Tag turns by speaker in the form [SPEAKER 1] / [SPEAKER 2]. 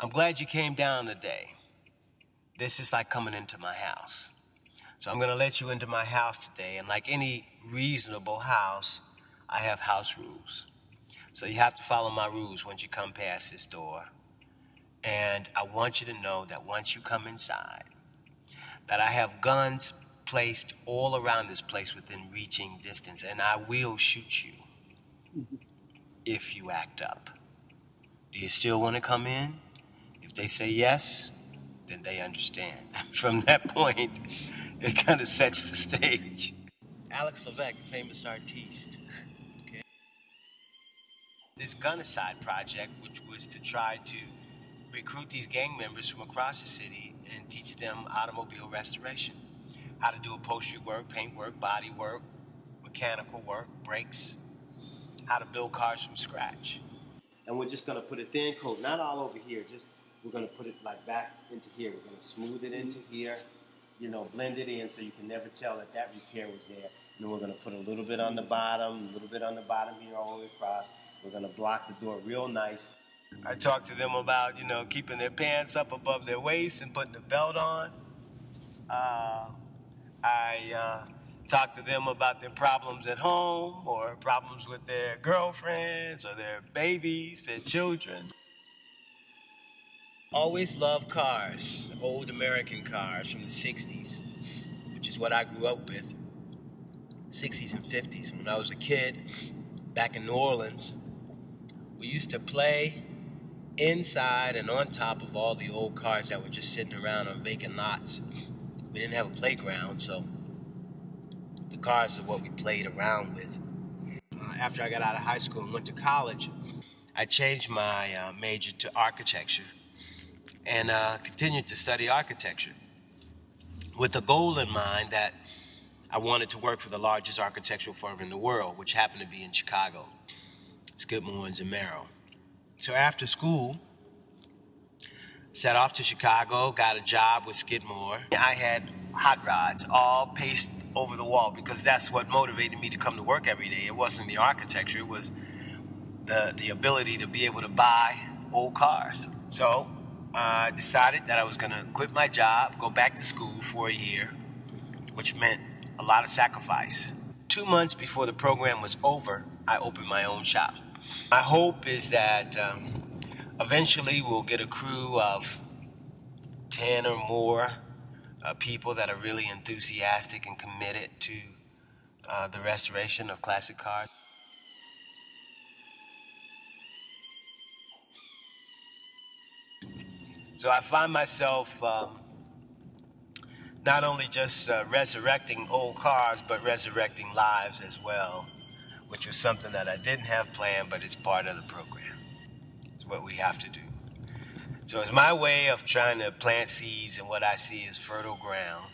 [SPEAKER 1] I'm glad you came down today. This is like coming into my house. So I'm gonna let you into my house today, and like any reasonable house, I have house rules. So you have to follow my rules once you come past this door. And I want you to know that once you come inside, that I have guns placed all around this place within reaching distance, and I will shoot you if you act up. Do you still want to come in? If they say yes, then they understand. From that point, it kind of sets the stage. Alex Levesque, the famous artiste. Okay. This Gunnicide project, which was to try to recruit these gang members from across the city and teach them automobile restoration. How to do upholstery work, paint work, body work, mechanical work, brakes, how to build cars from scratch. And we're just gonna put a thin coat, not all over here, just we're gonna put it like back into here. We're gonna smooth it into here, you know, blend it in so you can never tell that that repair was there. And then we're gonna put a little bit on the bottom, a little bit on the bottom here all the way across. We're gonna block the door real nice. I talked to them about, you know, keeping their pants up above their waist and putting a belt on. I talked to them about their problems at home or problems with their girlfriends or their babies, their children. Always loved cars, old American cars from the 60s, which is what I grew up with. 60s and 50s. When I was a kid, back in New Orleans, we used to play inside and on top of all the old cars that were just sitting around on vacant lots. We didn't have a playground, so the cars are what we played around with. After I got out of high school and went to college, I changed my major to architecture and continued to study architecture with the goal in mind that I wanted to work for the largest architectural firm in the world, which happened to be in Chicago, Skidmore&Zamero. So after school, set off to Chicago, got a job with Skidmore. I had hot rods all pasted over the wall because that's what motivated me to come to work every day. It wasn't the architecture, it was the ability to be able to buy old cars. So I decided that I was gonna quit my job, go back to school for a year, which meant a lot of sacrifice. 2 months before the program was over, I opened my own shop. My hope is that eventually we'll get a crew of 10 or more people that are really enthusiastic and committed to the restoration of classic cars. So I find myself not only just resurrecting old cars, but resurrecting lives as well, which was something that I didn't have planned, but it's part of the program. It's what we have to do. So it's my way of trying to plant seeds in what I see as fertile ground